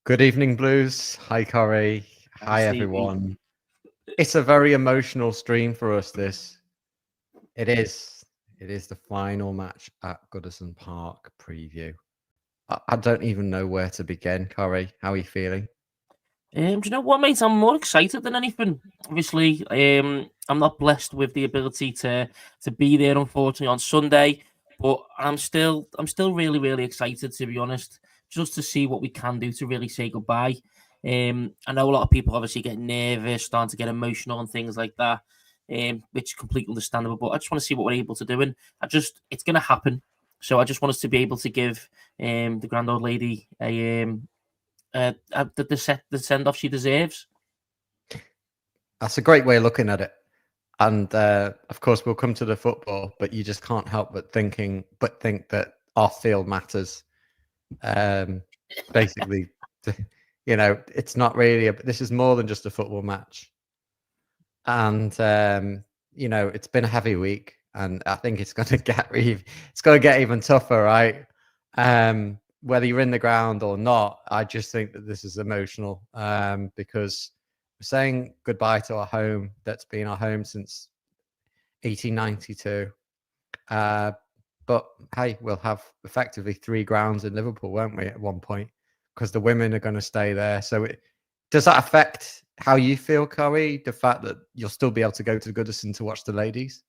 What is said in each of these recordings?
Good evening, Blues. Hi, Corey. Hi, Hi, Stevie. everyone. It's a very emotional stream for us, this. It is. It is the final match at Goodison Park preview. I don't even know where to begin, Corey. How are you feeling? Do you know what, mate? I'm more excited than anything. Obviously, I'm not blessed with the ability to be there, unfortunately, on Sunday. But I'm still really, really excited, to be honest, just to see what we can do to really say goodbye. I know a lot of people obviously get nervous, starting to get emotional and things like that, which is completely understandable. But I just want to see what we're able to do, and it's going to happen. So I just want us to be able to give the grand old lady the send off she deserves. That's a great way of looking at it. And of course, we'll come to the football, but you just can't help but think that our field matters. Basically, it's not really. This is more than just a football match. And it's been a heavy week, and I think it's going to get even tougher, right? Whether you're in the ground or not, I just think that this is emotional because we're saying goodbye to our home that's been our home since 1892. But hey, we'll have effectively 3 grounds in Liverpool, won't we, at one point? Because the women are going to stay there. So does that affect how you feel, Corey? The fact that you'll still be able to go to Goodison to watch the ladies?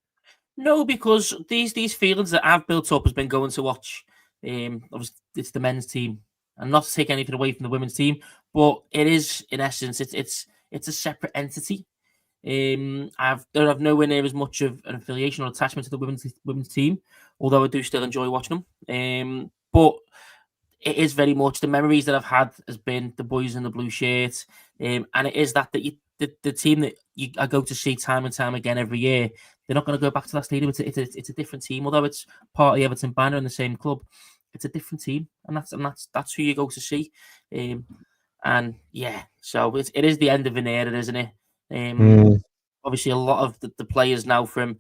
No, because these feelings that I've built up has been going to watch. Obviously, it's the men's team, and not to take anything away from the women's team, but it is in essence it's a separate entity. Don't have nowhere near as much of an affiliation or attachment to the women's team, although I do still enjoy watching them. But it is very much the memories that I've had has been the boys in the blue shirts, and it is the team that I go to see time and time again every year. They're not going to go back to that stadium. It's a different team, although it's part of the Everton banner in the same club. It's a different team, and that's who you go to see. And yeah, so it is the end of an era, isn't it? Obviously, a lot of the players now from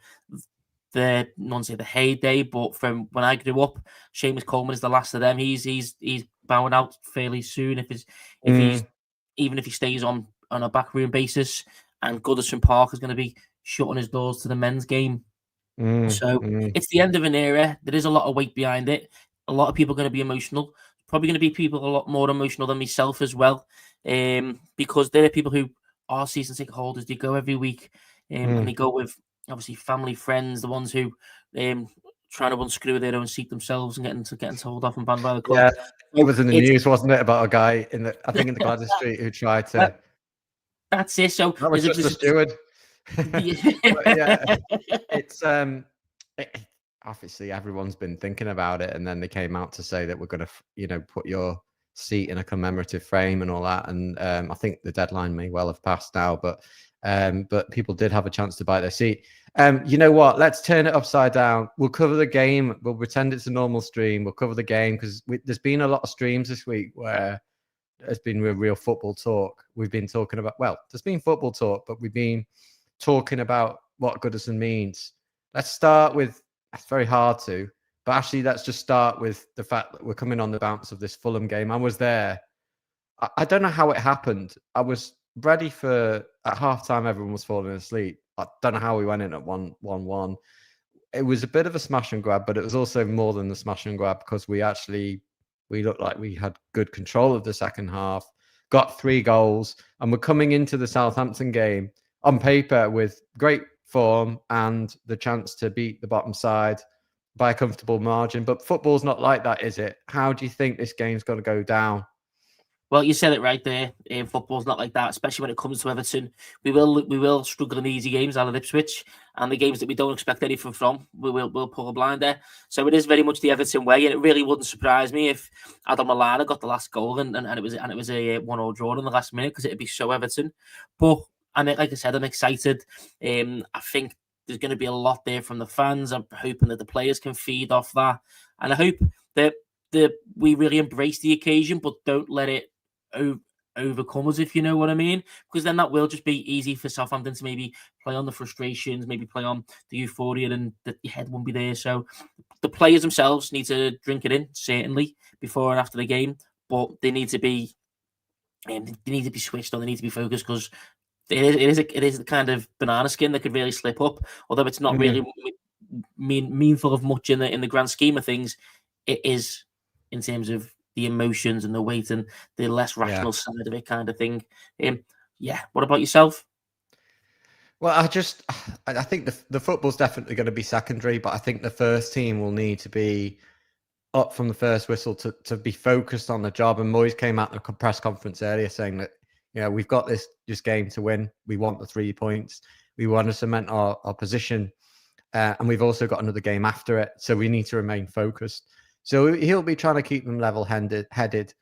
not say the heyday, but from when I grew up, Seamus Coleman is the last of them. He's bowing out fairly soon if he's even if he stays on a backroom basis. And Goodison Park is going to be shutting his doors to the men's game. So it's the end of an era. There is a lot of weight behind it. A lot of people are going to be emotional. Probably going to be people a lot more emotional than myself as well, because there are people who are season ticket holders. They go every week, and they go with obviously family, friends, the ones who trying to unscrew their own seat themselves and getting told off and banned by the club. Yeah, it was in the news, wasn't it, about a guy in the Gladys Street who tried to. That's it. So that was just a steward. Yeah, it's obviously everyone's been thinking about it, and then they came out to say that we're going to, put your seat in a commemorative frame and all that. And I think the deadline may well have passed now, but people did have a chance to buy their seat. You know what? Let's turn it upside down. We'll cover the game. We'll pretend it's a normal stream. We'll cover the game because there's been a lot of streams this week where there's been real football talk. We've been talking about, there's been football talk, but we've been talking about what Goodison means. Let's start with, it's very hard to, but actually let's just start with the fact that we're coming on the bounce of this Fulham game. I was there. I don't know how it happened. I was ready at halftime, everyone was falling asleep. I don't know how we went in at 1-1. It was a bit of a smash and grab, but it was also more than the smash and grab because we looked like we had good control of the second half, got 3 goals, and we're coming into the Southampton game on paper with great form and the chance to beat the bottom side by a comfortable margin. But football's not like that, is it? How do you think this game's going to go down? Well, you said it right there. Football's not like that, especially when it comes to Everton. We will struggle in easy games out of Ipswich, and the games that we don't expect anything from, we'll pull a blinder. So it is very much the Everton way, and it really wouldn't surprise me if Adam Lallana got the last goal and it was a 1-1 draw in the last minute because it'd be so Everton. But like I said, I'm excited. I think there's going to be a lot there from the fans. I'm hoping that the players can feed off that, and I hope that we really embrace the occasion, but don't let it overcome us, if you know what I mean, because then that will just be easy for Southampton to maybe play on the frustrations, maybe play on the euphoria, and that your head won't be there. So the players themselves need to drink it in, certainly, before and after the game, but they need to be They need to be switched on. They need to be focused because it is the kind of banana skin that could really slip up. Although it's not really meaningful of much in the grand scheme of things, it is in terms of the emotions and the weight and the less rational side of it, kind of thing. What about yourself? Well, I think the football's definitely going to be secondary, but I think the first team will need to be up from the first whistle to be focused on the job. And Moyes came out in a press conference earlier saying that, we've got this game to win. We want the 3 points. We want to cement our position. And we've also got another game after it. So we need to remain focused. So he'll be trying to keep them level-headed.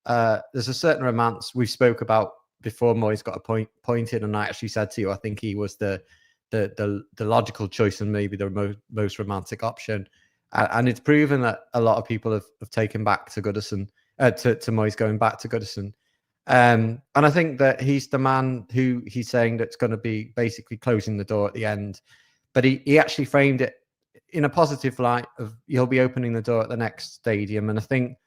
There's a certain amount we spoke about before Moyes got appointed, and I actually said to you, I think he was the logical choice and maybe the most romantic option. And it's proven that a lot of people have taken back to Goodison, to Moyes going back to Goodison. And I think that he's the man who he's saying that's going to be basically closing the door at the end. But he actually framed it in a positive light of he'll be opening the door at the next stadium. And I think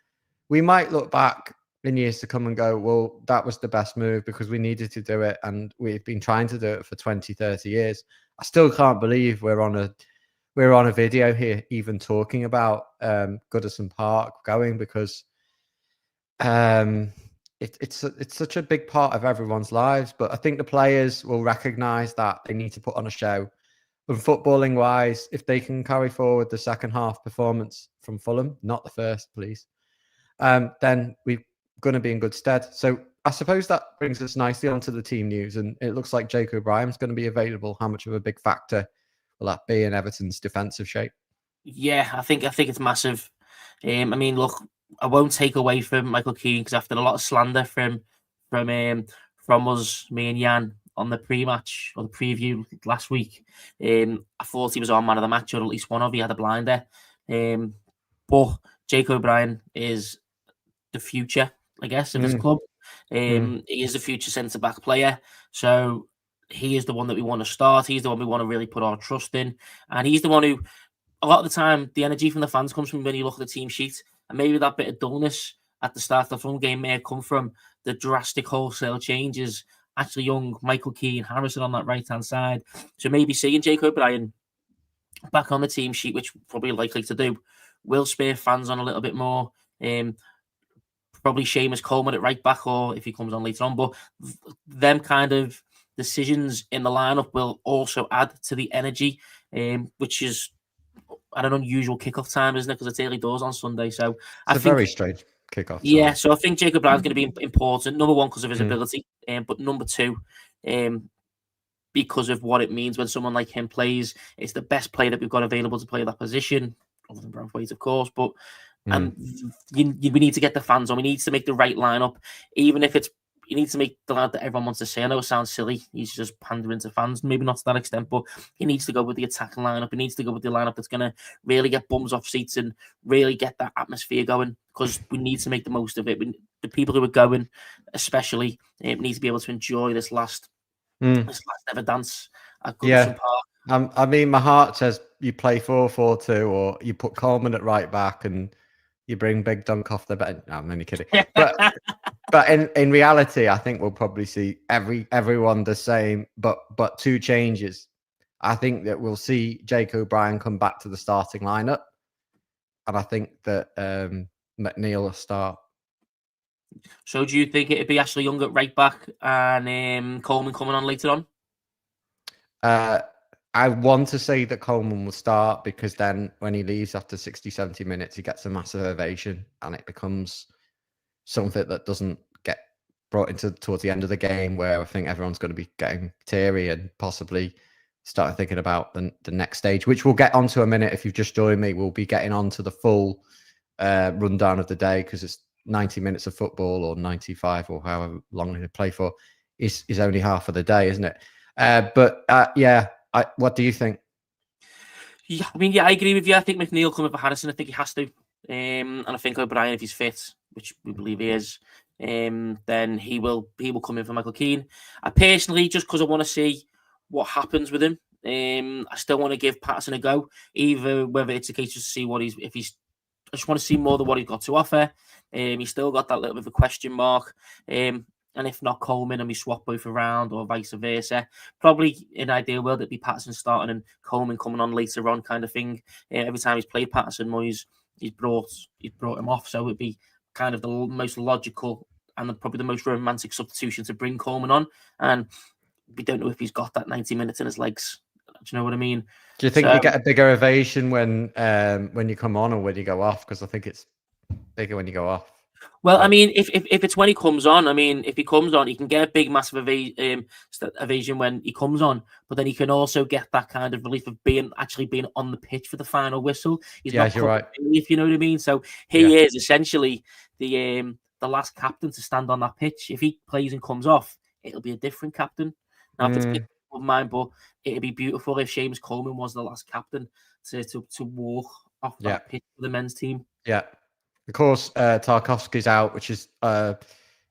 we might look back in years to come and go, well, that was the best move because we needed to do it. And we've been trying to do it for 20, 30 years. I still can't believe we're on a video here even talking about Goodison Park going because it's such a big part of everyone's lives. But I think the players will recognise that they need to put on a show. And footballing wise, if they can carry forward the second half performance from Fulham, not the first, please, then we're going to be in good stead. So I suppose that brings us nicely onto the team news. And it looks like Jake O'Brien's going to be available. How much of a big factor will that be in Everton's defensive shape? Yeah, I think it's massive. I mean, look, I won't take away from Michael Keane because after a lot of slander from us, me and Jan, on the pre-match or the preview last week, I thought he was our man of the match, or at least one of. He had a blinder. But Jake O'Brien is the future, I guess, of this club. He is the future centre-back player. So he is the one that we want to start. He's the one we want to really put our trust in. And he's the one who, a lot of the time, the energy from the fans comes from when you look at the team sheet. And maybe that bit of dullness at the start of the front game may have come from the drastic wholesale changes. Actually, young Michael Keane, Harrison on that right-hand side. So maybe seeing Jake O'Brien back on the team sheet, which we're probably likely to do, will spur fans on a little bit more. Probably Seamus Coleman at right back, or if he comes on later on. But them kind of decisions in the lineup will also add to the energy, which is at an unusual kickoff time, isn't it? Because it's early doors on Sunday. So it's a very strange kickoff. Yeah, so I think Jacob Brown's going to be important. Number one, because of his ability, but number two, because of what it means when someone like him plays. It's the best player that we've got available to play that position, other than Braithwaite, of course. But we need to get the fans on. We need to make the right lineup, even if you need to make the lad that everyone wants to see. I know it sounds silly. He's just pandering to fans. Maybe not to that extent, but he needs to go with the attacking lineup. He needs to go with the lineup that's going to really get bums off seats and really get that atmosphere going, because we need to make the most of it. The people who are going, especially, need to be able to enjoy this last ever dance at Goodison Park. I mean, my heart says you play 4-4-2, or you put Coleman at right back and you bring Big Dunk off the bench. No, I'm only kidding. But in reality, I think we'll probably see everyone the same, but two changes. I think that we'll see Jake O'Brien come back to the starting lineup, and I think that McNeil will start. So do you think it'd be Ashley Young at right back and Coleman coming on later on? I want to say that Coleman will start, because then when he leaves after 60, 70 minutes, he gets a massive ovation and it becomes something that doesn't get brought into towards the end of the game, where I think everyone's going to be getting teary and possibly starting thinking about the next stage, which we'll get onto a minute. If you've just joined me, we'll be getting on to the full rundown of the day, because it's 90 minutes of football, or 95, or however long they play for, is only half of the day, isn't it? What do you think? Yeah, I mean, I agree with you. I think McNeil coming for Harrison. I think he has to. And I think O'Brien, if he's fit, which we believe he is, then he will come in for Michael Keane. I personally, just because I want to see what happens with him, I still want to give Patterson a go, either whether it's a case just to see I just want to see more of what he's got to offer. He's still got that little bit of a question mark. And and if not Coleman, and we swap both around, or vice versa. Probably in an ideal world, it'd be Patterson starting and Coleman coming on later on, kind of thing. Every time he's played Patterson, Moyes he's brought him off, so it'd be kind of the most logical and probably the most romantic substitution to bring Coleman on. And we don't know if he's got that 90 minutes in his legs. Do you know what I mean? Do you think you get a bigger ovation when you come on or when you go off? Because I think it's bigger when you go off. Well, I mean, if it's when he comes on, I mean, if he comes on, he can get a big, massive evasion when he comes on, but then he can also get that kind of relief of actually being on the pitch for the final whistle. He's not you're right. If you know what I mean. So he is essentially the last captain to stand on that pitch. If he plays and comes off, it'll be a different captain. Now, if it's of mine, but it'd be beautiful if Seamus Coleman was the last captain to walk off that pitch for the men's team. Yeah. Of course, Tarkowski's out, which is a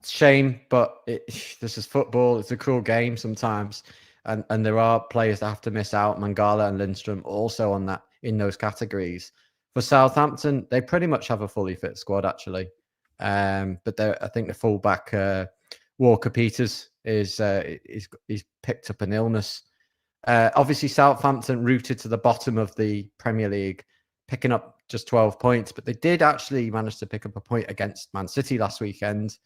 shame, but this is football. It's a cruel game sometimes. And there are players that have to miss out. Mangala and Lindstrom also in those categories. For Southampton, they pretty much have a fully fit squad, actually. But I think the fullback, Walker Peters, he's picked up an illness. Obviously, Southampton rooted to the bottom of the Premier League, picking up just 12 points, but they did actually manage to pick up a point against Man City last weekend,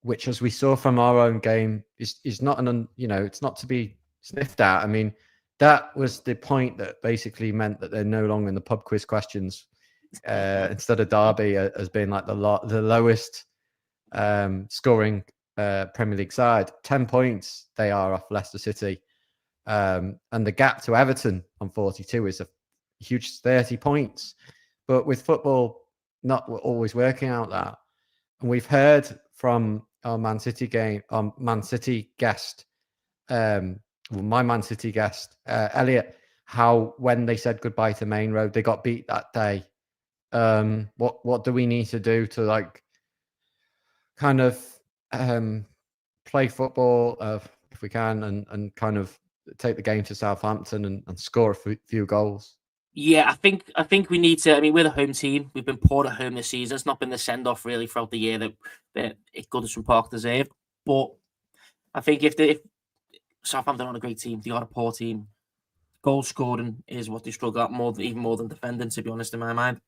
which, as we saw from our own game, is not it's not to be sniffed at. I mean, that was the point that basically meant that they're no longer in the pub quiz questions instead of Derby as being like the lowest scoring Premier League side. 10 points they are off Leicester City, and the gap to Everton on 42 is a huge 30 points. But with football not always working out that, and we've heard from our Man City guest, my Man City guest, Elliot, how when they said goodbye to Main Road, they got beat that day. What do we need to do to kind of play football if we can and kind of take the game to Southampton and score a few goals? Yeah, I think we need to. I mean, we're the home team. We've been poor at home this season. It's not been the send off really throughout the year that Goodison Park deserved. But I think if Southampton are a great team, they are a poor team. Goal scoring is what they struggle at even more than defending, to be honest, in my mind.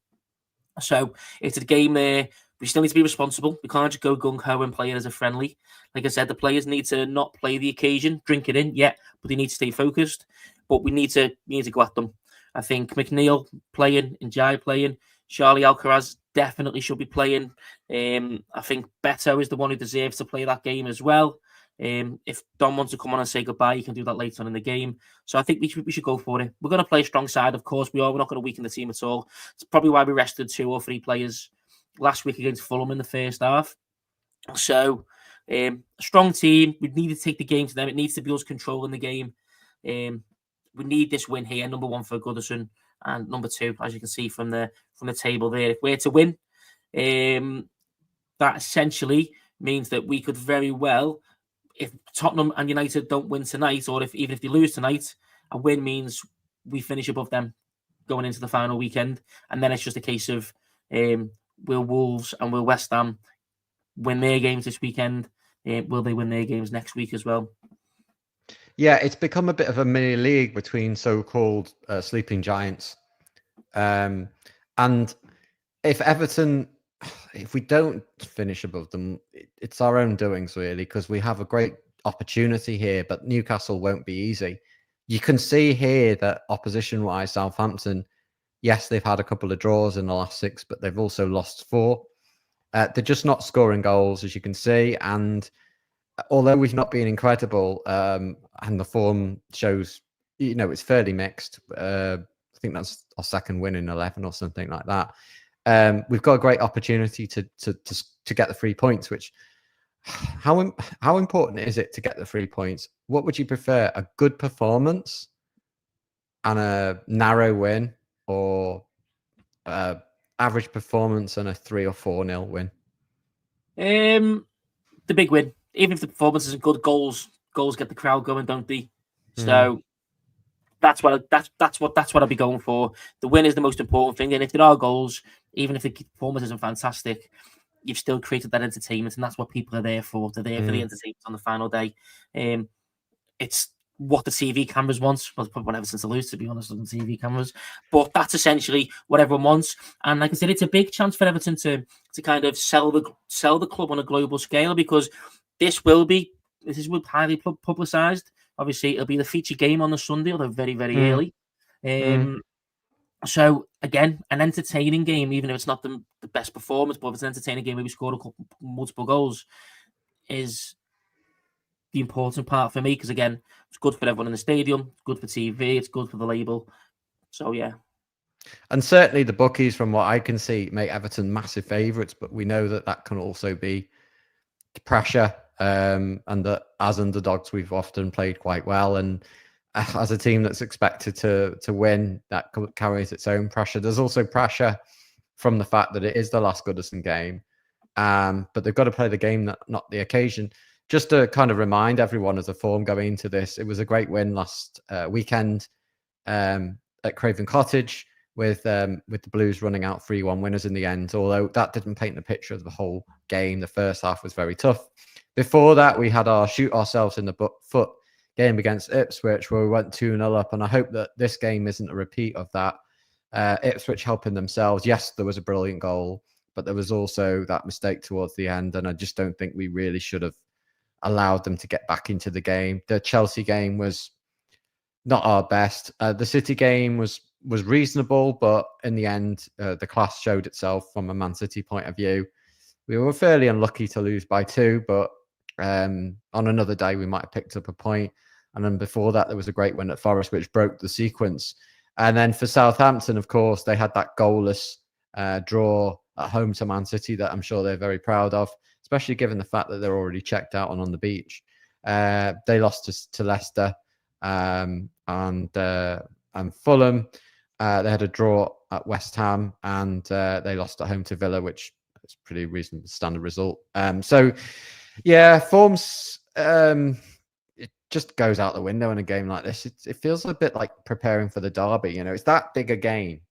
So it's a game there. We still need to be responsible. We can't just go gung-ho and play it as a friendly. Like I said, the players need to not play the occasion, drink it in, but they need to stay focused. But we need to go at them. I think McNeil playing, Njai playing, Charlie Alcaraz definitely should be playing. I think Beto is the one who deserves to play that game as well. If Don wants to come on and say goodbye, he can do that later on in the game. So I think we should go for it. We're going to play a strong side, of course. We're not going to weaken the team at all. It's probably why we rested 2 or 3 players last week against Fulham in the first half. So a strong team. We need to take the game to them. It needs to be us controlling the game. We need this win here, number 1 for Goodison, and number 2, as you can see from the table there. If we're to win, that essentially means that we could very well, if Tottenham and United don't win tonight, or even if they lose tonight, a win means we finish above them going into the final weekend. And then it's just a case of will Wolves and will West Ham win their games this weekend? Will they win their games next week as well? Yeah, it's become a bit of a mini league between so-called sleeping giants. And if Everton, if we don't finish above them, it's our own doings, really, because we have a great opportunity here, but Newcastle won't be easy. You can see here that opposition-wise, Southampton, yes, they've had a couple of draws in the last 6, but they've also lost 4. They're just not scoring goals, as you can see, and although we've not been incredible, and the form shows, it's fairly mixed. I think that's our second win in 11 or something like that. We've got a great opportunity to get the 3 points. Which, how important is it to get the 3 points? What would you prefer, a good performance and a narrow win, or average performance and a 3 or 4-0 win? The big win. Even if the performance isn't good, goals get the crowd going, don't they? So that's what I'd be going for. The win is the most important thing, and if there are goals, even if the performance isn't fantastic, you've still created that entertainment, and that's what people are there for. They're there for the entertainment on the final day. It's what the TV cameras want. Well, probably ever since the lose, to be honest, on the TV cameras. But that's essentially what everyone wants. And like I said, it's a big chance for Everton to kind of sell the club on a global scale, because this will be highly publicised. Obviously, it'll be the feature game on the Sunday, although very, very early. So again, an entertaining game, even if it's not the best performance, but if it's an entertaining game where we scored multiple goals, is the important part for me, because again, it's good for everyone in the stadium, it's good for TV, it's good for the label. So yeah. And certainly the bookies, from what I can see, make Everton massive favourites, but we know that can also be pressure, and that as underdogs we've often played quite well, and as a team that's expected to win, that carries its own pressure. There's also pressure from the fact that it is the last Goodison game, but they've got to play the game, not the occasion. Just to kind of remind everyone as a form going into this, it was a great win last weekend at Craven Cottage, with the Blues running out 3-1 winners in the end, although that didn't paint the picture of the whole game. The first half was very tough. Before that, we had our shoot ourselves in the foot game against Ipswich, where we went 2-0 up, and I hope that this game isn't a repeat of that. Ipswich helping themselves. Yes, there was a brilliant goal, but there was also that mistake towards the end, and I just don't think we really should have allowed them to get back into the game. The Chelsea game was not our best. The City game was reasonable, but in the end, the class showed itself from a Man City point of view. We were fairly unlucky to lose by 2, but on another day, we might have picked up a point. And then before that, there was a great win at Forest, which broke the sequence. And then for Southampton, of course, they had that goalless draw at home to Man City that I'm sure they're very proud of, especially given the fact that they're already checked out on the beach. They lost to Leicester and Fulham. They had a draw at West Ham, and they lost at home to Villa, which is a pretty reasonable standard result. So, yeah, forms, it just goes out the window in a game like this. It feels a bit like preparing for the derby. You know, it's that big a game.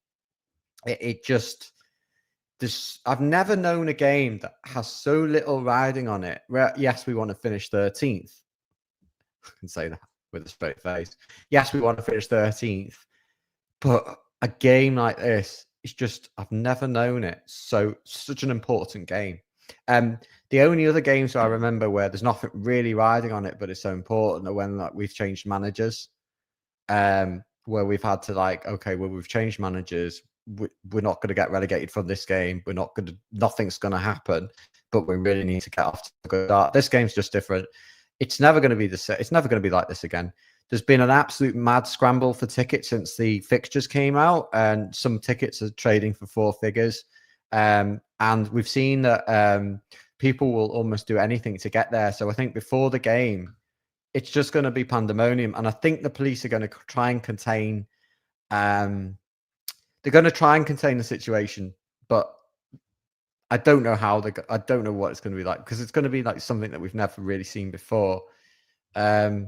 I've never known a game that has so little riding on it. Yes, we want to finish 13th. I can say that with a straight face. Yes, we want to finish 13th. But a game like this, it's just, I've never known it. Such an important game. The only other games I remember where there's nothing really riding on it, but it's so important, are when we've changed managers. Where we've had to we've changed managers. We're not going to get relegated from this game. Nothing's going to happen, but we really need to get off to a good start. This game's just different. It's never going to be it's never going to be like this again. There's been an absolute mad scramble for tickets since the fixtures came out, and some tickets are trading for 4 figures. And we've seen that people will almost do anything to get there. So I think before the game, it's just going to be pandemonium. And I think the police are going to try and contain. They're going to try and contain the situation, but I don't know how. I don't know what it's going to be like, because it's going to be like something that we've never really seen before. Are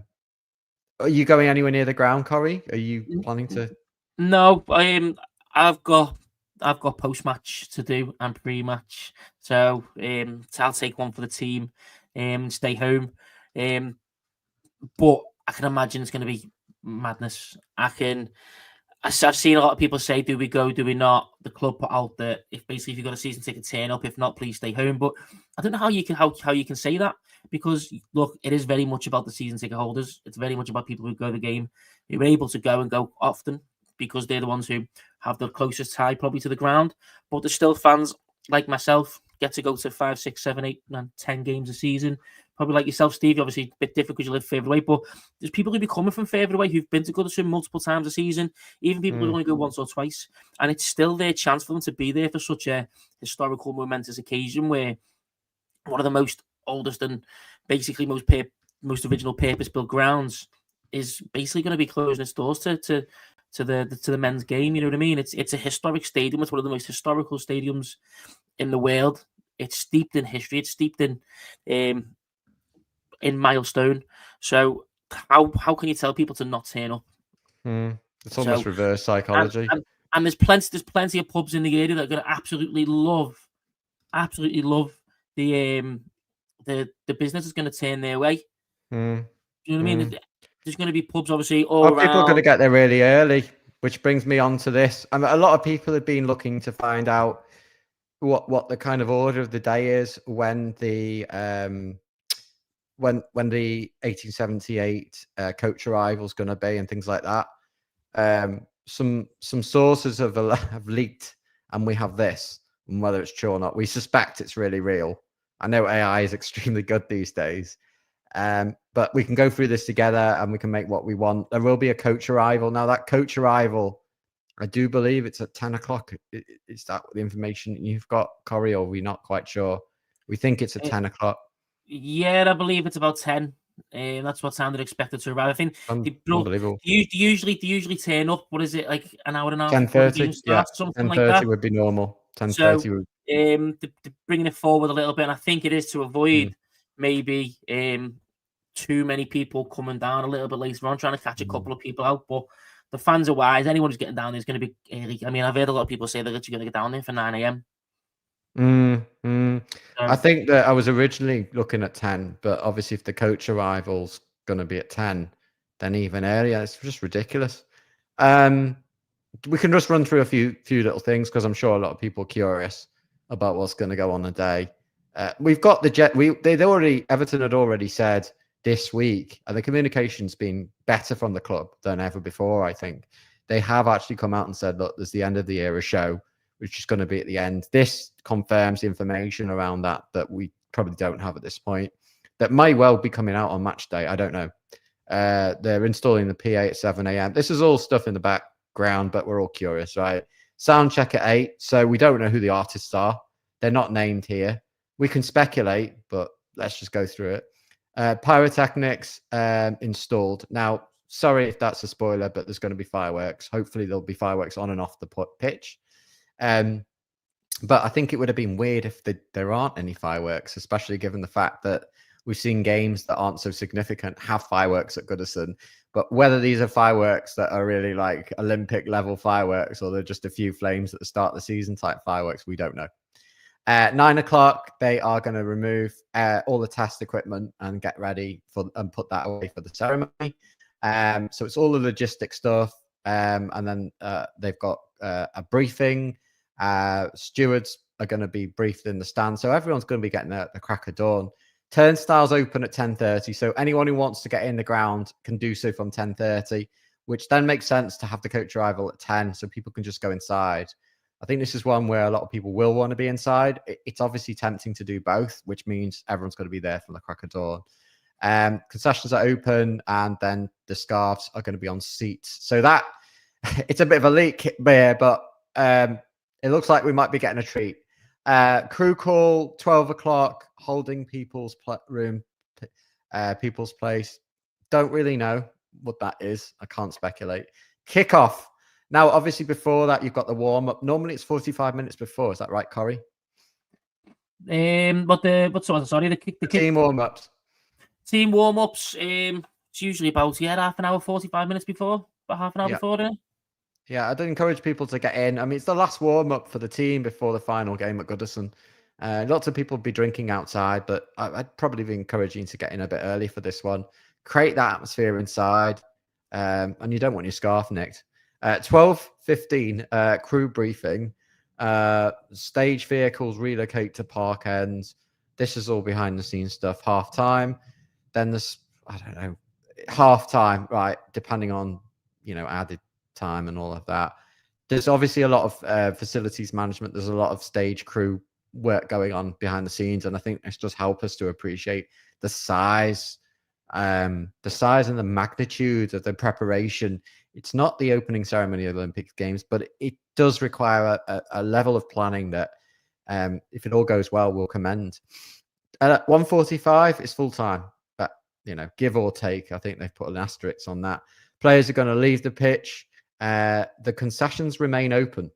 you going anywhere near the ground, Corey? Are you planning to? No, I've got post-match to do and pre-match, so I'll take one for the team and stay home. But I can imagine it's going to be madness. I've seen a lot of people say, do we go, do we not? The club put out that if you've got a season ticket, turn up. If not, please stay home. But I don't know how you can say that, because look, it is very much about the season ticket holders. It's very much about people who go to the game, who are able to go often, because they're the ones who have the closest tie probably to the ground. But there's still fans like myself get to go to 5, 6, 7, 8, 9, 10 games a season. Probably like yourself, Steve, obviously a bit difficult because you live further away, but there's people who be coming from further away who've been to Goodison multiple times a season, even people who only go once or twice, and it's still their chance for them to be there for such a historical, momentous occasion, where one of the most oldest and basically most original purpose-built grounds is basically going to be closing its doors to the men's game. You know what I mean? It's a historic stadium. It's one of the most historical stadiums in the world. It's steeped in history. It's steeped in milestone. So how can you tell people to not turn up? It's almost reverse psychology. And there's plenty of pubs in the area that are going to absolutely love absolutely love the business is going to turn their way. Mm. You know what I mean? There's going to be pubs, obviously, all Are around. people going to get there really early? Which brings me on to this. I mean, a lot of people have been looking to find out what the kind of order of the day is when the 1878 coach arrival is going to be and things like that. Some sources have leaked, and we have this, and whether it's true or not, we suspect it's really real. I know AI is extremely good these days, but we can go through this together and we can make what we want. There will be a coach arrival. Now, that coach arrival, I do believe it's at 10 o'clock. Is that the information you've got, Corey, or are we not quite sure? We think it's at 10 o'clock. Yeah, I believe it's about 10. That's what sounded expected to arrive. I think Unbelievable. They usually turn up. What is it, like an hour and a half? 10:30. Yeah, something 10:30 like that would be normal. 10:30 So, would. they're bringing it forward a little bit, and I think it is to avoid maybe too many people coming down a little bit later on, trying to catch a couple of people out. But the fans are wise. Anyone who's getting down there is going to be early. I mean, I've heard a lot of people say they're literally going to get down there for 9 a.m. I think that I was originally looking at 10, but obviously if the coach arrival's going to be at 10, then even earlier. It's just ridiculous. We can just run through a few little things because I'm sure a lot of people are curious about what's going to go on the day. We've got the jet. Everton had already said this week, and the communication's been better from the club than ever before. I think they have actually come out and said, look, there's the end of the era show, which is going to be at the end. This confirms the information around that we probably don't have at this point. That might well be coming out on match day. I don't know. They're installing the PA at 7 a.m. This is all stuff in the background, but we're all curious, right? Sound check at 8. So we don't know who the artists are. They're not named here. We can speculate, but let's just go through it. Pyrotechnics installed. Now, sorry if that's a spoiler, but there's going to be fireworks. Hopefully there'll be fireworks on and off the pitch. But I think it would have been weird if there aren't any fireworks, especially given the fact that we've seen games that aren't so significant have fireworks at Goodison. But whether these are fireworks that are really like Olympic level fireworks or they're just a few flames at the start of the season type fireworks, we don't know. 9 o'clock, they are going to remove all the test equipment and get ready and put that away for the ceremony. So it's all the logistic stuff. And then they've got a briefing. Stewards are going to be briefed in the stand. So everyone's going to be getting the crack of dawn. Turnstiles open at 10:30. So anyone who wants to get in the ground can do so from 10:30, which then makes sense to have the coach arrival at 10 so people can just go inside. I think this is one where a lot of people will want to be inside. It's obviously tempting to do both, which means everyone's going to be there from the crack of dawn. Concessions are open, and then the scarves are going to be on seats. So that it's a bit of a leak there, but it looks like we might be getting a treat. Crew call 12 o'clock, holding people's room, people's place. Don't really know what that is. I can't speculate. Kickoff. Now, obviously, before that, you've got the warm up. Normally, it's 45 minutes before. Is that right, Corey? The team warm ups. Team warm ups. It's usually about half an hour, 45 minutes before, about half an hour before. Yeah, I'd encourage people to get in. I mean, it's the last warm up for the team before the final game at Goodison. Lots of people will be drinking outside, but I'd probably be encouraging to get in a bit early for this one. Create that atmosphere inside, and you don't want your scarf nicked. 12:15 crew briefing. Stage vehicles relocate to park ends. This is all behind the scenes stuff. Half time. Then there's, I don't know, half time, right? Depending on, added time and all of that. There's obviously a lot of facilities management. There's a lot of stage crew work going on behind the scenes. And I think this does help us to appreciate the size and the magnitude of the preparation. It's not the opening ceremony of the Olympic Games, but it does require a level of planning that, if it all goes well, we'll commend. At 1:45, it's full time, but give or take, I think they've put an asterisk on that. Players are going to leave the pitch. The concessions remain open,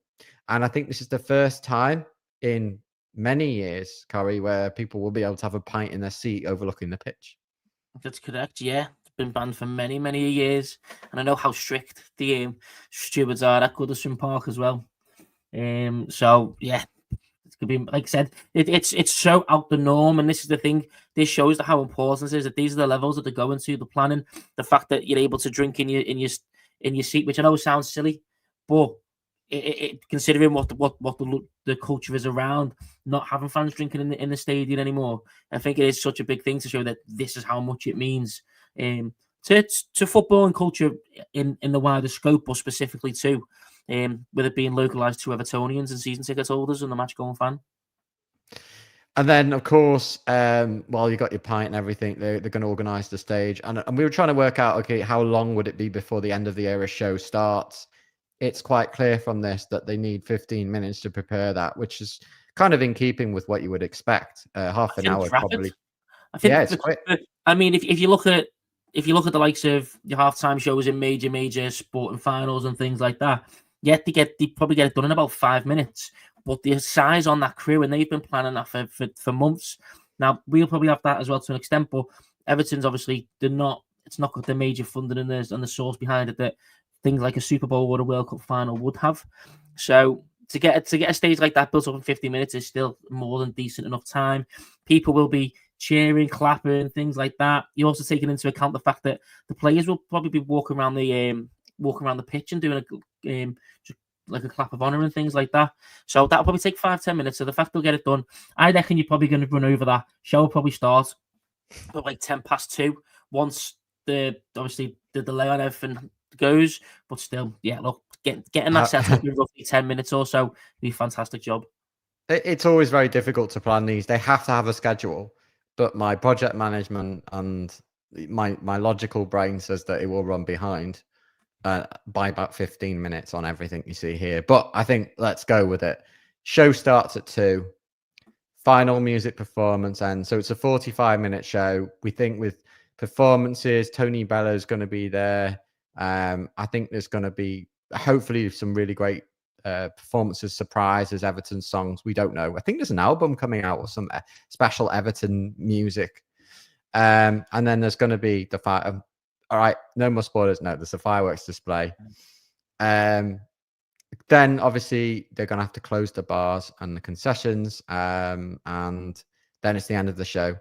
and I think this is the first time in many years, Corey, where people will be able to have a pint in their seat overlooking the pitch. That's correct. Yeah, it's been banned for many, many years, and I know how strict the stewards are at Goodison Park as well. So yeah, could be, like I said, it's so out the norm. And this is the thing. This shows how important it is that these are the levels that they're going to, the planning, the fact that you're able to drink in your seat, which I know sounds silly, but considering what the culture is around not having fans drinking in the stadium anymore, I think it is such a big thing to show that this is how much it means to football and culture in the wider scope, but specifically too, with it being localized to Evertonians and season ticket holders and the match going fan. And then, of course, while you got your pint and everything, they're going to organise the stage. And we were trying to work out, okay, how long would it be before the end of the era show starts? It's quite clear from this that they need 15 minutes to prepare that, which is kind of in keeping with what you would expect. Half an hour, probably. I think it's quick. I mean, if you look at the likes of your halftime shows in major sporting finals and things like that, they probably get it done in about 5 minutes. But the size on that crew, and they've been planning that for months. Now, we'll probably have that as well to an extent, but Everton's obviously, it's not got the major funding and the source behind it that things like a Super Bowl or a World Cup final would have. So to get a stage like that built up in 50 minutes is still more than decent enough time. People will be cheering, clapping, things like that. You're also taking into account the fact that the players will probably be walking around the pitch and doing like a clap of honor and things like that. So that'll probably take 5-10 minutes. So the fact they'll get it done, I reckon you're probably going to run over that. Show will probably start at like 2:10 once the delay on everything goes. But still, yeah, look, getting that set up in roughly 10 minutes or so would be a fantastic job. It's always very difficult to plan these. They have to have a schedule, but my project management and my logical brain says that it will run behind by about 15 minutes on everything you see here. But I think let's go with it. Show starts at 2. Final music performance ends. So it's a 45-minute show. We think with performances, Tony Bello's going to be there. I think there's going to be hopefully some really great performances, surprises, Everton songs. We don't know. I think there's an album coming out with some special Everton music. And then there's going to be the fire. All right, no more spoilers. No, there's a fireworks display. Then obviously they're going to have to close the bars and the concessions. And then it's the end of the show.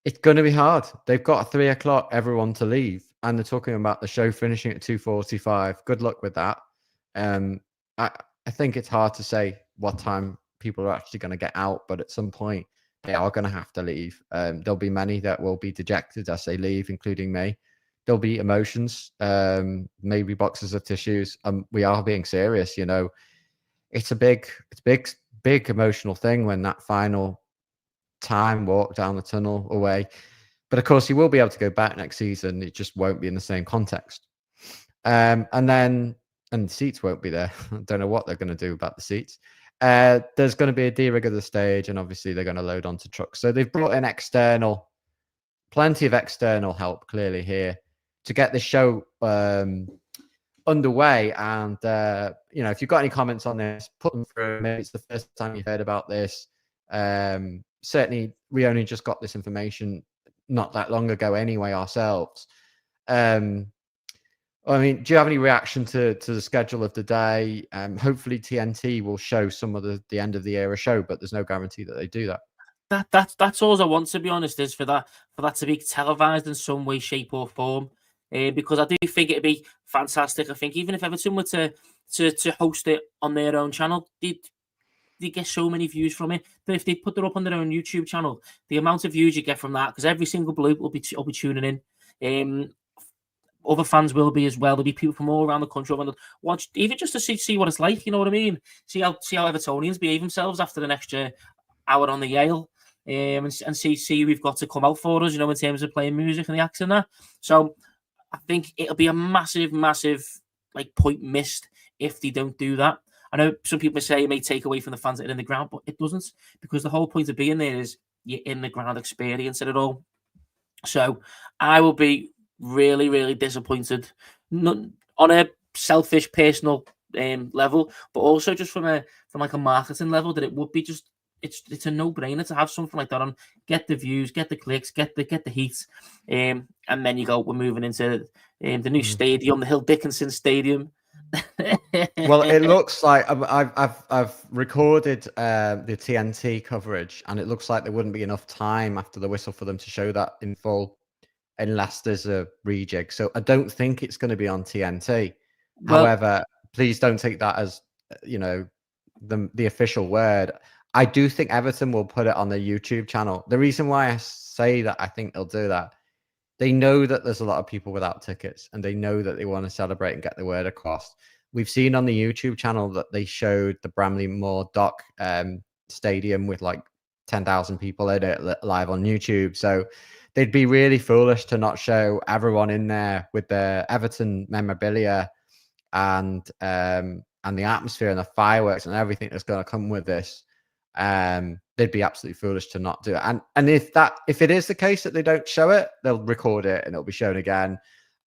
It's going to be hard. They've got 3 o'clock everyone to leave, and they're talking about the show finishing at 2:45. Good luck with that. I think it's hard to say what time people are actually going to get out, but at some point they are going to have to leave. There'll be many that will be dejected as they leave, including me. There'll be emotions, maybe boxes of tissues. We are being serious, you know. It's a big emotional thing when that final time walk down the tunnel away. But of course, you will be able to go back next season. It just won't be in the same context. And the seats won't be there. I don't know what they're going to do about the seats. There's going to be a de-rig of the stage, and obviously they're going to load onto trucks. So they've brought in plenty of external help clearly here to get this show underway. And if you've got any comments on this, put them through. Maybe it's the first time you've heard about this. Certainly, we only just got this information not that long ago anyway ourselves. I mean, do you have any reaction to the schedule of the day? Hopefully TNT will show some of the end of the era show, but there's no guarantee that they do that. That's all I want, to be honest, is for that to be televised in some way, shape or form. Because I do think it'd be fantastic. I think even if Everton were to host it on their own channel, they get so many views from it. But if they put it up on their own YouTube channel, the amount of views you get from that, because every single blue will be tuning in. Other fans will be as well. There'll be people from all around the country watch, even just to see what it's like. You know what I mean? See how Evertonians behave themselves after an extra hour on the Yale, and see who we've got to come out for us. You know, in terms of playing music and the acts and that. So I think it'll be a massive like point missed if they don't do that. I know some people say it may take away from the fans that are in the ground, but it doesn't, because the whole point of being there is you're in the ground experience of it all. So I will be really, really disappointed, not on a selfish personal level, but also just from like a marketing level, that it would be just it's a no-brainer to have something like that on. Get the views, get the clicks, get the heat, and then you go, we're moving into the new stadium, the Hill Dickinson Stadium. Well, it looks like I've recorded the TNT coverage, and it looks like there wouldn't be enough time after the whistle for them to show that in full, unless there's a rejig. So I don't think it's going to be on TNT. Well, However, please don't take that as the official word. I do think Everton will put it on their YouTube channel. The reason why I say that I think they'll do that, they know that there's a lot of people without tickets, and they know that they want to celebrate and get the word across. We've seen on the YouTube channel that they showed the Bramley Moore Dock stadium with like 10,000 people in it live on YouTube. So they'd be really foolish to not show everyone in there with their Everton memorabilia and the atmosphere and the fireworks and everything that's going to come with this. They'd be absolutely foolish to not do it. And if it is the case that they don't show it, they'll record it and it'll be shown again.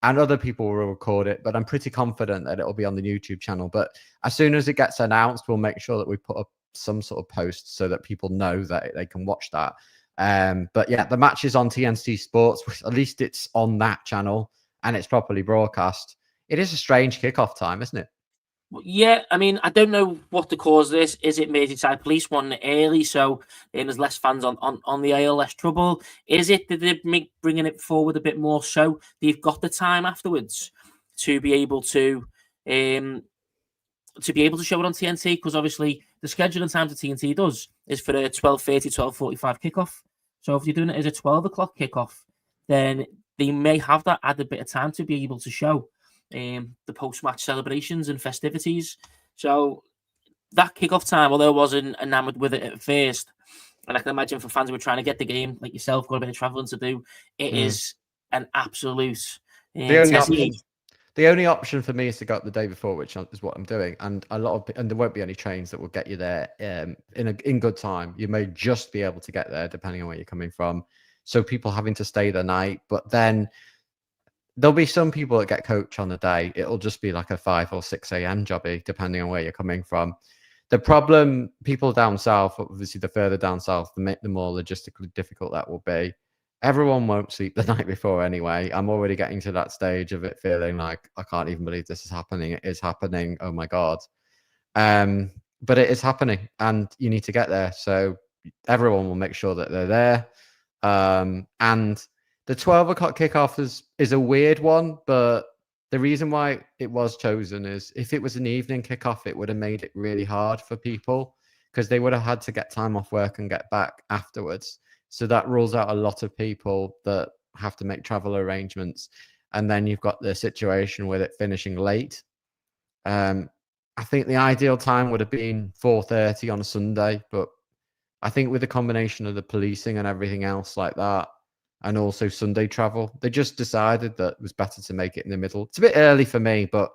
And other people will record it, but I'm pretty confident that it'll be on the YouTube channel. But as soon as it gets announced, we'll make sure that we put up some sort of post so that people know that they can watch that. But yeah, the match is on TNT Sports. At least it's on that channel and it's properly broadcast. It is a strange kickoff time, isn't it? yeah, I mean, I don't know what the cause of this is. It Merseyside Police wanting it early, so there's less fans on the AL, less trouble. Is it that they're bringing it forward a bit more so they've got the time afterwards to be able to show it on TNT? Because obviously the scheduling times that TNT does is for a 12:30, 12:45 kickoff. So if you're doing it as a 12 o'clock kickoff, then they may have that added bit of time to be able to show the post-match celebrations and festivities. So that kickoff time, although I wasn't enamoured with it at first, and I can imagine for fans who are trying to get the game, like yourself, got a bit of travelling to do, it is an absolute the only option for me is to go up the day before, which is what I'm doing, and there won't be any trains that will get you there in good time. You may just be able to get there depending on where you're coming from. So people having to stay the night, but then there'll be some people that get coach on the day. It'll just be like a 5 or 6 a.m. jobby, depending on where you're coming from. The problem, people down south, obviously the further down south, the more logistically difficult that will be. Everyone won't sleep the night before anyway. I'm already getting to that stage of it feeling like, I can't even believe this is happening. It is happening. Oh my God. But it is happening and you need to get there. So everyone will make sure that they're there. And the 12 o'clock kickoff is a weird one, but the reason why it was chosen is if it was an evening kickoff, it would have made it really hard for people because they would have had to get time off work and get back afterwards. So that rules out a lot of people that have to make travel arrangements. And then you've got the situation with it finishing late. I think the ideal time would have been 4:30 on a Sunday, but I think with the combination of the policing and everything else like that, and also Sunday travel, they just decided that it was better to make it in the middle. It's a bit early for me, but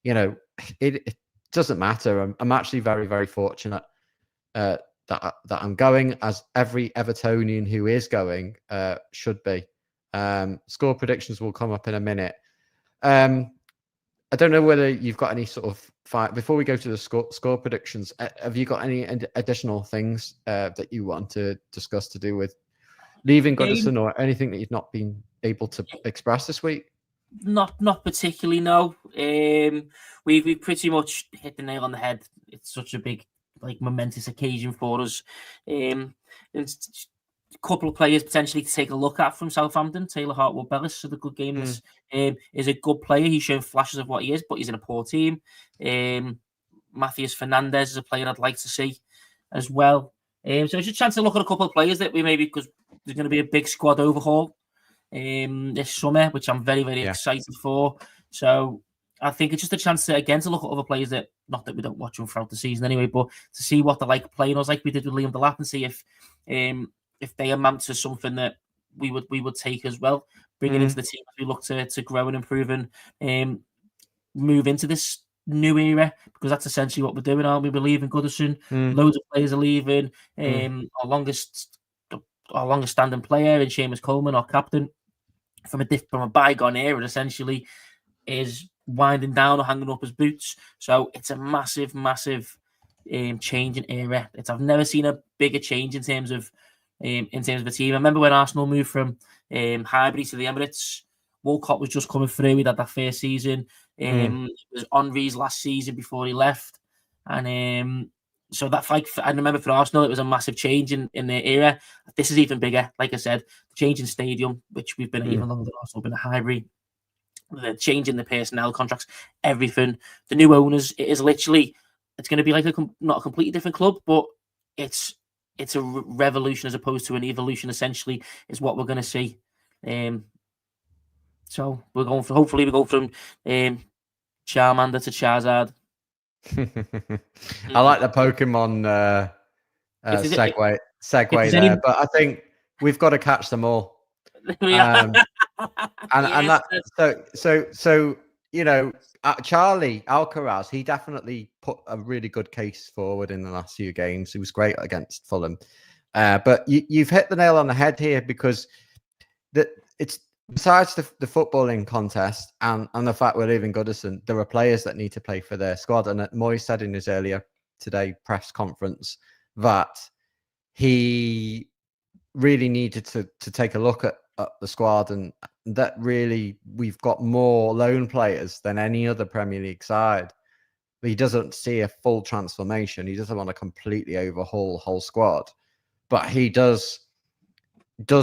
it doesn't matter. I'm actually very, very fortunate that I'm going, as every Evertonian who is going should be. Score predictions will come up in a minute. I don't know whether you've got any sort of before we go to the score predictions. Have you got any additional things that you want to discuss to do with leaving Goodison or anything that you've not been able to express this week? Not particularly, no. We pretty much hit the nail on the head. It's such a big, momentous occasion for us. It's a couple of players potentially to take a look at from Southampton. Taylor Hartwell-Bellis is a good game. Is a good player. He's shown flashes of what he is, but he's in a poor team. Matthias Fernandez is a player I'd like to see as well. So it's a chance to look at a couple of players that we maybe, because there's going to be a big squad overhaul this summer, which I'm very, very excited for. So I think it's just a chance to look at other players that, not that we don't watch them throughout the season anyway, but to see what they're like playing us, like we did with Liam Delap, and see if they amount to something that we would take as well, bringing into the team as we look to grow and improve and move into this new era, because that's essentially what we're doing, aren't we? We're leaving Goodison. Loads of players are leaving. Our longest standing player in Seamus Coleman, our captain, from a bygone era, essentially, is winding down or hanging up his boots. So it's a massive, massive change in era. I've never seen a bigger change in terms of the team. I remember when Arsenal moved from Highbury to the Emirates, Walcott was just coming through. He'd had that first season. It was Henry's last season before he left. And so that fight, I remember for Arsenal, it was a massive change in their era. This is even bigger. Like I said, the change in stadium, which we've been at even longer than Arsenal, been at Highbury. The change in the personnel contracts, everything. The new owners, it is literally, it's going to be like not a completely different club, but it's a revolution as opposed to an evolution. Essentially, is what we're going to see. So we're going for. Hopefully, we go from Charmander to Charizard. I like the Pokemon segue there, but I think we've got to catch them all. And that so Charlie Alcaraz, he definitely put a really good case forward in the last few games. He was great against Fulham, but you've hit the nail on the head here, because it's besides the footballing contest and the fact we're leaving Goodison, there are players that need to play for their squad. And Moyes said in his earlier today press conference that he really needed to take a look at the squad, and that really we've got more loan players than any other Premier League side. But he doesn't see a full transformation. He doesn't want to completely overhaul the whole squad, but he does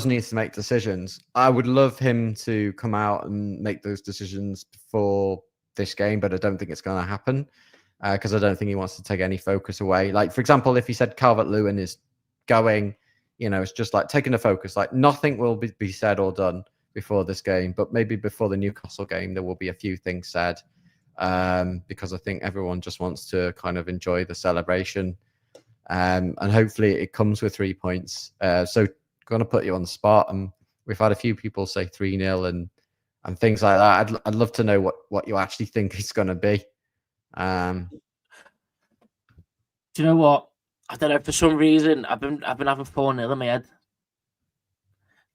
need to make decisions. I would love him to come out and make those decisions before this game, but I don't think it's going to happen, because I don't think he wants to take any focus away. Like, for example, if he said Calvert-Lewin is going, it's just like taking the focus. Like, nothing will be said or done before this game, but maybe before the Newcastle game, there will be a few things said, because I think everyone just wants to kind of enjoy the celebration, and hopefully it comes with 3 points. So going to put you on the spot, and we've had a few people say 3-0 and things like that. I'd love to know what you actually think it's going to be. Do you know what? I don't know. For some reason, I've been having 4-0 in my head.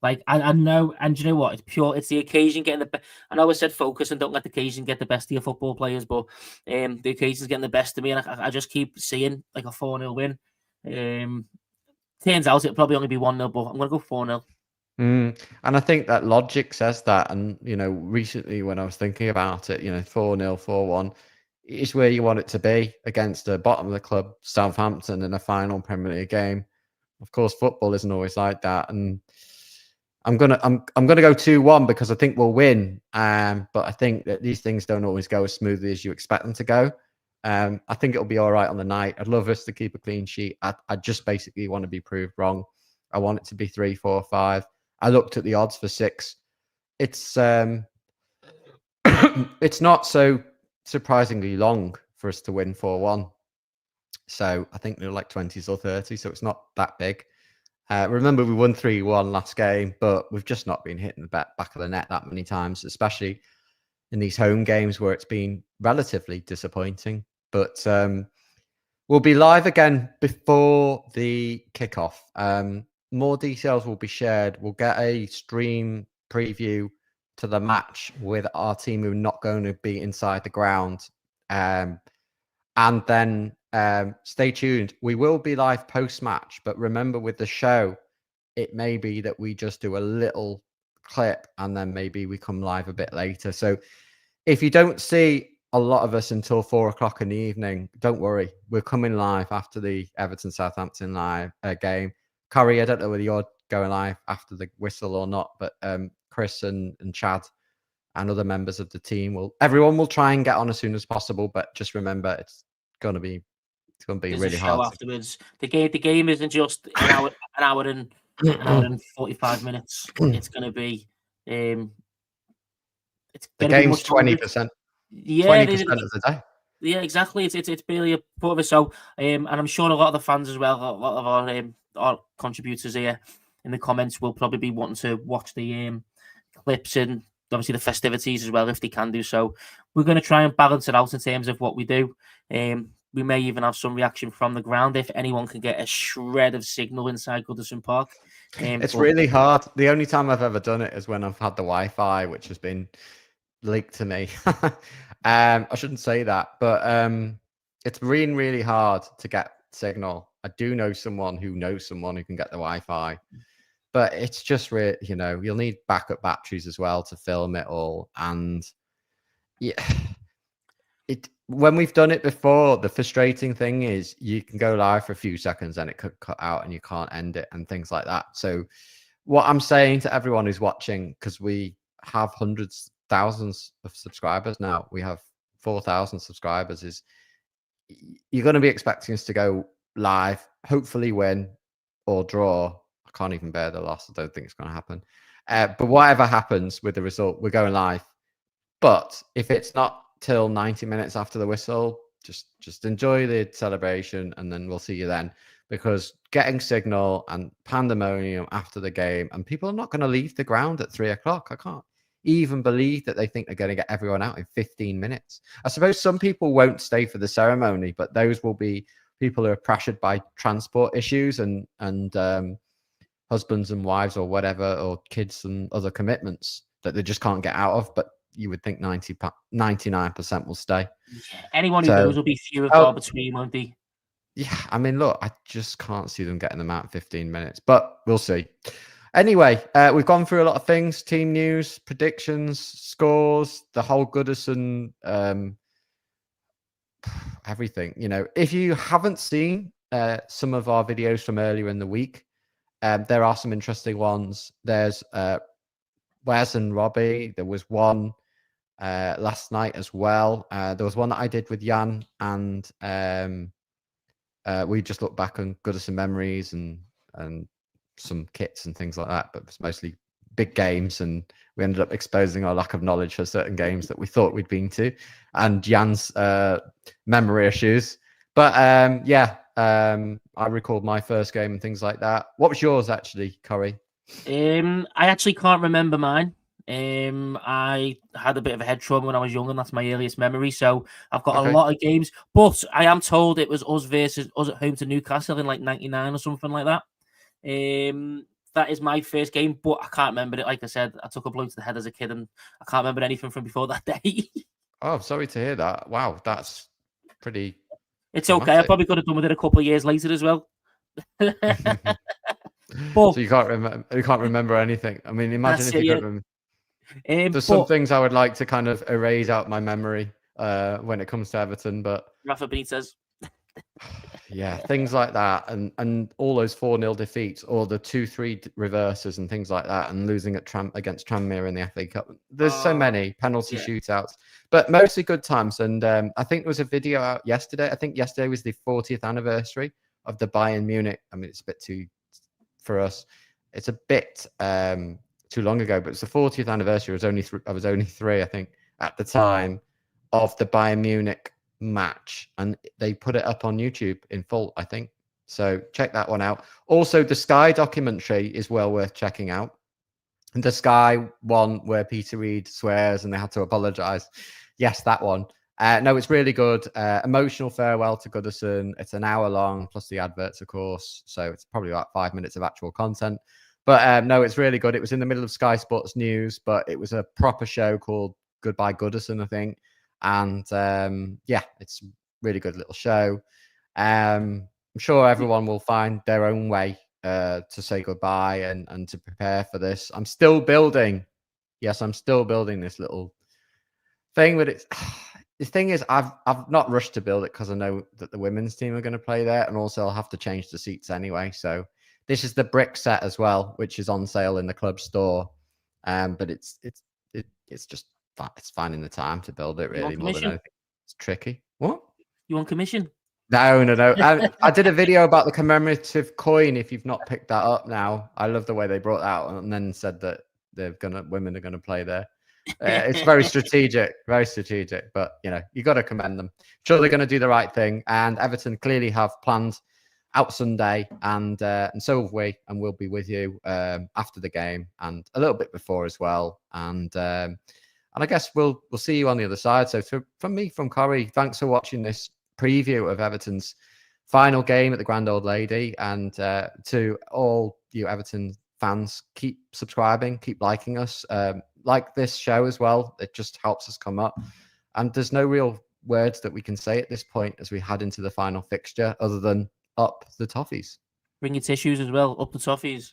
Like, I know, and do you know what? It's pure. It's the occasion getting the. I know I said focus and don't let the occasion get the best of your football players, but the occasion's getting the best of me, and I just keep seeing like a 4-0 win. Turns out it'll probably only be 1-0, but I'm going to go 4-0. And I think that logic says that. And, recently when I was thinking about it, 4-0, 4-1 is where you want it to be against the bottom of the club, Southampton, in a final Premier League game. Of course, football isn't always like that. And I'm gonna go 2-1 because I think we'll win. But I think that these things don't always go as smoothly as you expect them to go. I think it'll be all right on the night. I'd love us to keep a clean sheet. I just basically want to be proved wrong. I want it to be 3, 4, 5. I looked at the odds for 6. It's it's not so surprisingly long for us to win 4-1. So I think they're like 20s or 30. So it's not that big. Remember, we won 3-1 last game, but we've just not been hitting the back of the net that many times, especially in these home games where it's been relatively disappointing. But we'll be live again before the kickoff. More details will be shared. We'll get a stream preview to the match with our team who are not going to be inside the ground. And then stay tuned. We will be live post-match, but remember with the show, it may be that we just do a little clip and then maybe we come live a bit later. So if you don't see a lot of us until 4:00 in the evening, don't worry. We're coming live after the Everton Southampton live game. Curry, I don't know whether you're going live after the whistle or not, but Chris and Chad and other members of the team everyone will try and get on as soon as possible. But just remember, it's going to be There's really a show hard afterwards. The game isn't just an hour and 45 minutes. It's going to be the game's 20%. Yeah, 20% of the day. Yeah, exactly. It's barely a part of it. So, and I'm sure a lot of the fans as well, a lot of our contributors here in the comments will probably be wanting to watch the clips and obviously the festivities as well if they can do so. We're going to try and balance it out in terms of what we do. We may even have some reaction from the ground if anyone can get a shred of signal inside Goodison Park. It's really hard. The only time I've ever done it is when I've had the Wi-Fi, which has been leaked to me. I shouldn't say that, but it's really, really hard to get signal. I do know someone who knows someone who can get the Wi-Fi, but it's just you'll need backup batteries as well to film it all. And yeah, when we've done it before, the frustrating thing is you can go live for a few seconds and it could cut out and you can't end it and things like that. So what I'm saying to everyone who's watching, because we have hundreds, thousands of subscribers now, we have 4,000 subscribers, is you're going to be expecting us to go live, hopefully win or draw. I can't even bear the loss. I don't think it's going to happen. But whatever happens with the result, we're going live. But if it's not till 90 minutes after the whistle, just enjoy the celebration, and then we'll see you then. Because getting signal and pandemonium after the game, and people are not going to leave the ground at 3 o'clock. I can't even believe that they think they're going to get everyone out in 15 minutes. I suppose some people won't stay for the ceremony, but those will be people who are pressured by transport issues and husbands and wives or whatever, or kids and other commitments that they just can't get out of. But you would think 99% will stay. Yeah, anyone who goes will be few and far between, won't they? Yeah, I mean, look, I just can't see them getting them out in 15 minutes, but we'll see. Anyway, we've gone through a lot of things: team news, predictions, scores, the whole Goodison, everything. If you haven't seen some of our videos from earlier in the week, there are some interesting ones. There's Wes and Robbie. There was one last night as well. There was one that I did with Jan, and we just looked back on Goodison memories and some kits and things like that, but it's mostly big games, and we ended up exposing our lack of knowledge for certain games that we thought we'd been to, and Jan's memory issues. But I recalled my first game and things like that. What was yours actually, Corey? I actually can't remember mine. I had a bit of a head trauma when I was young, and that's my earliest memory. So I've got a lot of games, but I am told it was us versus us at home to Newcastle in like 99 or something like that. That is my first game, but I can't remember it. Like I said, I took a blow to the head as a kid, and I can't remember anything from before that day. Oh, sorry to hear that. Wow, that's pretty. It's dramatic. Okay. I probably could have done with it a couple of years later as well. But, so you can't remember anything. I mean, imagine if you could remember. There's some things I would like to kind of erase out my memory when it comes to Everton, but Rafa Benitez. Yeah, things like that, and all those 4-0 defeats, or the 2-3 reverses and things like that, and losing against Tranmere in the FA Cup. There's so many penalty shootouts, but mostly good times. And I think there was a video out yesterday. I think yesterday was the 40th anniversary of the Bayern Munich. I mean, it's a bit too for us. It's a bit too long ago, but it's the 40th anniversary. I was only 3, I think, at the time of the Bayern Munich match, and they put it up on YouTube in full, I think. So check that one out. Also, the Sky documentary is well worth checking out. And the Sky one where Peter Reid swears and they had to apologize. Yes, that one. No, it's really good. Emotional farewell to Goodison. It's an hour long, plus the adverts, of course. So it's probably about 5 minutes of actual content. But no, it's really good. It was in the middle of Sky Sports News, but it was a proper show called Goodbye Goodison, I think. And it's a really good little show. I'm sure everyone will find their own way to say goodbye and to prepare for this. I'm still building. Yes, I'm still building this little thing, but the thing is, I've not rushed to build it because I know that the women's team are going to play there, and also I'll have to change the seats anyway. So this is the brick set as well, which is on sale in the club store. But it's just it's finding the time to build it, really, more than anything. It's tricky. What? You want commission? No. I did a video about the commemorative coin. If you've not picked that up now, I love the way they brought that out and then said that women are gonna play there. It's very strategic, but you got to commend them. Sure, they're going to do the right thing, and Everton clearly have planned out Sunday, and so have we, and we'll be with you after the game and a little bit before as well. And I guess we'll see you on the other side. So from me, from Corey, thanks for watching this preview of Everton's final game at the Grand Old Lady. And to all you Everton fans, keep subscribing, keep liking us, like this show as well. It just helps us come up. And there's no real words that we can say at this point as we head into the final fixture other than up the toffees. Bring your tissues as well. Up the toffees.